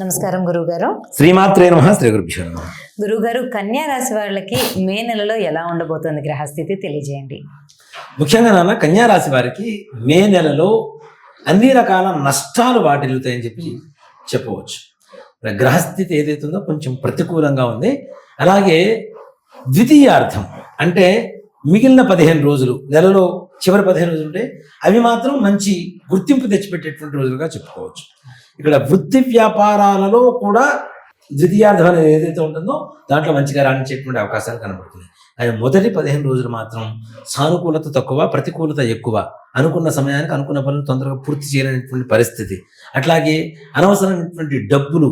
నమస్కారం గురువుగారు. శ్రీమాత్రే నమః. శ్రీ గురుభ్యో నమః. గురువుగారు, కన్యా రాశి వాళ్ళకి మే నెలలో ఎలా ఉండబోతోంది గ్రహస్థితి తెలియజేయండి. ముఖ్యంగా కన్యా రాశి వారికి మే నెలలో అన్ని రకాల నష్టాలు వాటిల్లుతాయని చెప్పవచ్చు. గ్రహస్థితి ఏదైతే ఉందో కొంచెం ప్రతికూలంగా ఉంది. అలాగే ద్వితీయార్థం అంటే మిగిలిన 15 రోజులు, నెలలో చివరి 15 రోజులు ఉంటే అవి మాత్రం మంచి గుర్తింపు తెచ్చిపెట్టేటువంటి రోజులుగా చెప్పుకోవచ్చు. ఇక్కడ వృత్తి వ్యాపారాలలో కూడా ద్వితీయార్థం అనేది ఏదైతే ఉంటుందో దాంట్లో మంచిగా రాణించేటువంటి అవకాశాలు కనబడుతున్నాయి. కానీ మొదటి 15 రోజులు మాత్రం సానుకూలత తక్కువ, ప్రతికూలత ఎక్కువ. అనుకున్న సమయానికి అనుకున్న పనులు తొందరగా పూర్తి చేయలేనటువంటి పరిస్థితి. అట్లాగే అనవసరమైనటువంటి డబ్బులు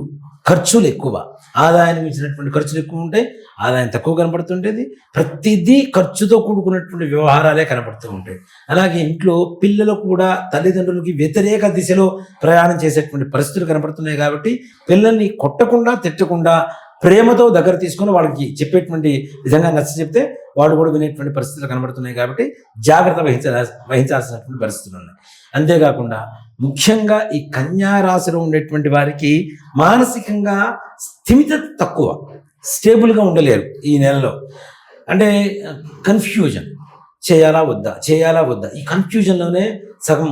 ఖర్చులు ఎక్కువ, ఆదాయాన్ని మించినటువంటి ఖర్చులు ఎక్కువ ఉంటాయి, ఆదాయం తక్కువ కనబడుతుంటేది. ప్రతిదీ ఖర్చుతో కూడుకున్నటువంటి వ్యవహారాలే కనబడుతూ ఉంటాయి. అలాగే ఇంట్లో పిల్లలు కూడా తల్లిదండ్రులకి వ్యతిరేక దిశలో ప్రయాణం చేసేటువంటి పరిస్థితులు కనబడుతున్నాయి. కాబట్టి పిల్లల్ని కొట్టకుండా తిట్టకుండా ప్రేమతో దగ్గర తీసుకుని వాళ్ళకి చెప్పేటువంటి విధంగా నచ్చ చెప్తే వాడు కూడా వినేటువంటి పరిస్థితులు కనబడుతున్నాయి. కాబట్టి జాగ్రత్త వహించాల్సినటువంటి పరిస్థితులు ఉన్నాయి. అంతేకాకుండా ముఖ్యంగా ఈ కన్యా రాశిలో ఉండేటువంటి వారికి మానసికంగా స్థిమితత తక్కువ, స్టేబుల్గా ఉండలేరు ఈ నెలలో. అంటే కన్ఫ్యూజన్, చేయాలా వద్దా ఈ కన్ఫ్యూజన్లోనే సగం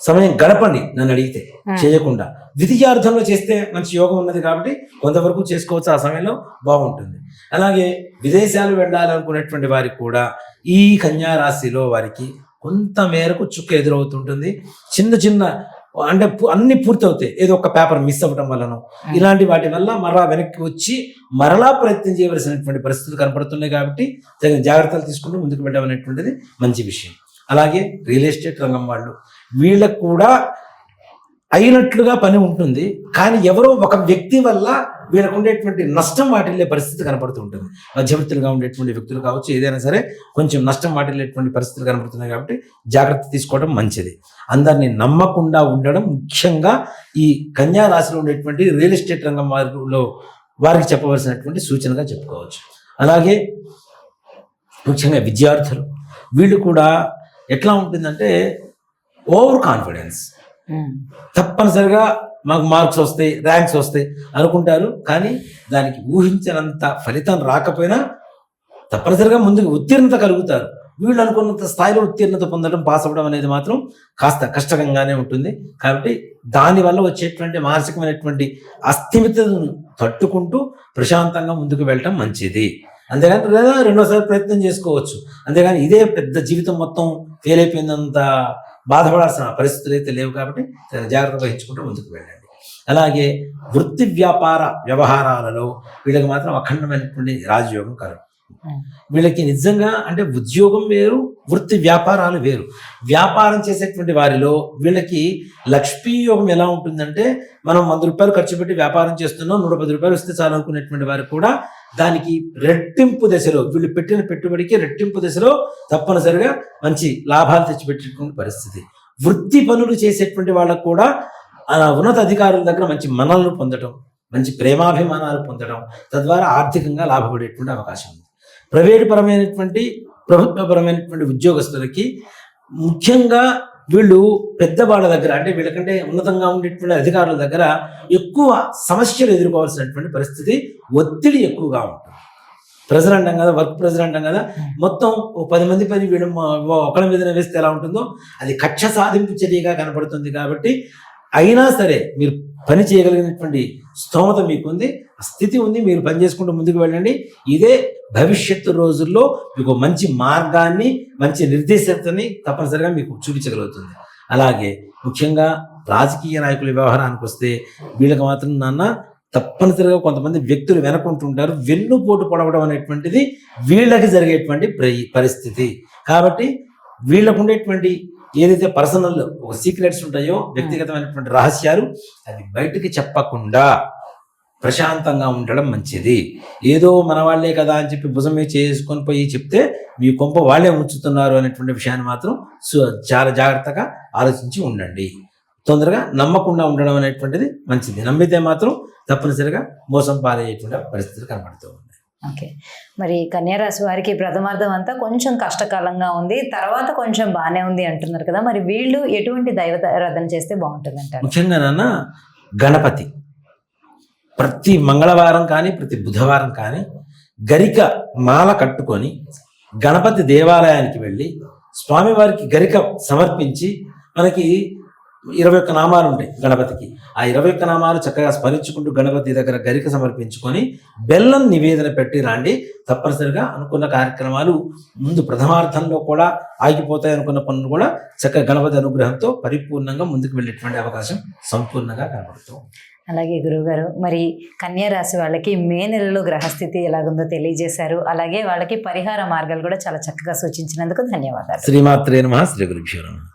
సమయం గడపండి నన్ను అడిగితే, చేయకుండా. ద్వితీయార్థంలో చేస్తే మంచి యోగం ఉన్నది కాబట్టి కొంతవరకు చేసుకోవచ్చు, ఆ సమయంలో బాగుంటుంది. అలాగే విదేశాలు వెళ్ళాలనుకునేటువంటి వారికి కూడా ఈ కన్యా రాశిలో వారికి కొంత మేరకు చుక్క ఎదురవుతుంటుంది. చిన్న అంటే అన్ని పూర్తవుతాయి, ఏదో ఒక పేపర్ మిస్ అవ్వడం వల్లనో ఇలాంటి వాటి వల్ల మరలా వెనక్కి వచ్చి మరలా ప్రయత్నం చేయవలసినటువంటి పరిస్థితులు కనపడుతున్నాయి. కాబట్టి తగిన జాగ్రత్తలు తీసుకుంటూ ముందుకు వెళ్ళడం మంచి విషయం. అలాగే రియల్ ఎస్టేట్ రంగం వాళ్ళు, వీళ్ళకు కూడా అయినట్లుగా పని ఉంటుంది, కానీ ఎవరో ఒక వ్యక్తి వల్ల వీళ్ళకు ఉండేటువంటి నష్టం వాటిల్లే పరిస్థితి కనపడుతూ ఉంటుంది. మధ్యవర్తులుగా ఉండేటువంటి వ్యక్తులు కావచ్చు, ఏదైనా సరే కొంచెం నష్టం వాటిల్లేటువంటి పరిస్థితులు కనపడుతున్నాయి. కాబట్టి జాగ్రత్త తీసుకోవడం మంచిది. అందరినీ నమ్మకుండా ఉండడం ముఖ్యంగా ఈ కన్యా రాశిలో ఉండేటువంటి రియల్ ఎస్టేట్ రంగం వారికి చెప్పవలసినటువంటి సూచనగా చెప్పుకోవచ్చు. అలాగే ముఖ్యంగా విద్యార్థులు, వీళ్ళు కూడా ఎట్లా ఉంటుందంటే ఓవర్ కాన్ఫిడెన్స్, తప్పనిసరిగా మాకు మార్క్స్ వస్తాయి, ర్యాంక్స్ వస్తాయి అనుకుంటారు. కానీ దానికి ఊహించినంత ఫలితం రాకపోయినా తప్పనిసరిగా ముందుకు ఉత్తీర్ణత కలుగుతారు. వీళ్ళు అనుకున్నంత స్థాయిలో ఉత్తీర్ణత పొందడం, పాస్ అవ్వడం అనేది మాత్రం కాస్త కష్టంగానే ఉంటుంది. కాబట్టి దానివల్ల వచ్చేటువంటి మానసికమైనటువంటి అస్థిమితను తట్టుకుంటూ ప్రశాంతంగా ముందుకు వెళ్ళటం మంచిది. అంతేగాని లేదా రెండోసారి ప్రయత్నం చేసుకోవచ్చు. అంతేగాని ఇదే పెద్ద జీవితం మొత్తం ఫెయిల్ అయిపోయిందంత బాధపడాల్సిన పరిస్థితులు అయితే లేవు. కాబట్టి జాగ్రత్త వహించుకుంటూ ముందుకు వెళ్ళండి. అలాగే వృత్తి వ్యాపార వ్యవహారాలలో వీళ్ళకి మాత్రం అఖండమైనటువంటి రాజయోగం కలదు. వీళ్ళకి నిజంగా అంటే ఉద్యోగం వేరు, వృత్తి వ్యాపారాలు వేరు. వ్యాపారం చేసేటువంటి వారిలో వీళ్ళకి లక్ష్మీ యోగం ఎలా ఉంటుందంటే, మనం 100 రూపాయలు ఖర్చు పెట్టి వ్యాపారం చేస్తున్నాం, 110 రూపాయలు వస్తే చాలు అనుకునేటువంటి వారు కూడా దానికి రెట్టింపు దశలో, వీళ్ళు పెట్టిన పెట్టుబడికి రెట్టింపు దశలో తప్పనిసరిగా మంచి లాభాలు తెచ్చిపెట్టేటువంటి పరిస్థితి. వృత్తి పనులు చేసేటువంటి వాళ్ళకు కూడా ఉన్నత అధికారుల దగ్గర మంచి మనల్ని పొందడం, మంచి ప్రేమాభిమానాలు పొందడం, తద్వారా ఆర్థికంగా లాభపడేటువంటి అవకాశం ఉంది. ప్రభుత్వపరమైనటువంటి ఉద్యోగస్తులకి ముఖ్యంగా వీళ్ళు పెద్దవాళ్ళ దగ్గర, అంటే వీళ్ళకంటే ఉన్నతంగా ఉండేటువంటి అధికారుల దగ్గర ఎక్కువ సమస్యలు ఎదుర్కోవాల్సినటువంటి పరిస్థితి, ఒత్తిడి ఎక్కువగా ఉంటుంది. ప్రెజర్ అంటాం కదా, వర్క్ ప్రెజర్ అంటాం కదా. మొత్తం 10 మంది పని వీళ్ళు ఒకళ్ళ మీదనే వేస్తే ఎలా ఉంటుందో అది కక్ష సాధింపు చర్యగా కనపడుతుంది. కాబట్టి అయినా సరే మీరు పని చేయగలిగినటువంటి స్తోమత మీకుంది, స్థితి ఉంది, మీరు పని చేసుకుంటూ ముందుకు వెళ్ళండి. ఇదే భవిష్యత్తు రోజుల్లో మీకు మంచి మార్గాన్ని, మంచి నిర్దేశకతని తప్పనిసరిగా మీకు చూపించగలుగుతుంది. అలాగే ముఖ్యంగా రాజకీయ నాయకుల వ్యవహారానికి వస్తే వీళ్ళకి మాత్రం తప్పనిసరిగా కొంతమంది వ్యక్తులు వెనకుంటుంటారు. వెన్నుపోటు పొడవడం అనేటువంటిది వీళ్ళకి జరిగేటువంటి పరిస్థితి. కాబట్టి వీళ్ళకు ఉండేటువంటి ఏదైతే పర్సనల్ ఒక సీక్రెట్స్ ఉంటాయో, వ్యక్తిగతమైనటువంటి రహస్యాలు, అది బయటికి చెప్పకుండా ప్రశాంతంగా ఉండడం మంచిది. ఏదో మన వాళ్లే కదా అని చెప్పి భుజం మీద చేసుకొని పోయి చెప్తే మీ కొంప వాళ్ళే ఉంచుతున్నారు అనేటువంటి విషయాన్ని మాత్రం చాలా జాగ్రత్తగా ఆలోచించి ఉండండి. తొందరగా నమ్మకుండా ఉండడం అనేటువంటిది మంచిది. నమ్మితే మాత్రం తప్పనిసరిగా మోసం పాలయ్యేటువంటి పరిస్థితులు కనబడుతూ ఉన్నాయి. ఓకే, మరి కన్యా రాశి వారికి ప్రథమార్థం అంతా కొంచెం కష్టకాలంగా ఉంది, తర్వాత కొంచెం బాగానే ఉంది అంటున్నారు కదా. మరి వీళ్ళు ఎటువంటి దైవతారాధన చేస్తే బాగుంటుంది అంటారు? ముఖ్యంగా గణపతి ప్రతి మంగళవారం కానీ ప్రతి బుధవారం కానీ గరిక మాల కట్టుకొని గణపతి దేవాలయానికి వెళ్ళి స్వామివారికి గరిక సమర్పించి, మనకి 21 నామాలు ఉంటాయి గణపతికి, ఆ 21 నామాలు చక్కగా స్మరించుకుంటూ గణపతి దగ్గర గరిక సమర్పించుకొని బెల్లం నివేదన పెట్టి రాండి. తప్పనిసరిగా అనుకున్న కార్యక్రమాలు ముందు ప్రథమార్థంలో కూడా ఆగిపోతాయి, అనుకున్న పనులు కూడా చక్కగా గణపతి అనుగ్రహంతో పరిపూర్ణంగా ముందుకు వెళ్ళేటువంటి అవకాశం సంపూర్ణంగా కనబడుతుంది. అలాగే గురువుగారు, మరి కన్యా రాశి వాళ్ళకి మే నెలలో గ్రహస్థితి ఎలాగుందో తెలియజేశారు. అలాగే వాళ్ళకి పరిహార మార్గాలు కూడా చాలా చక్కగా సూచించినందుకు ధన్యవాదాలు. శ్రీమాత్రే నమః. శ్రీ గురుభ్యో నమః.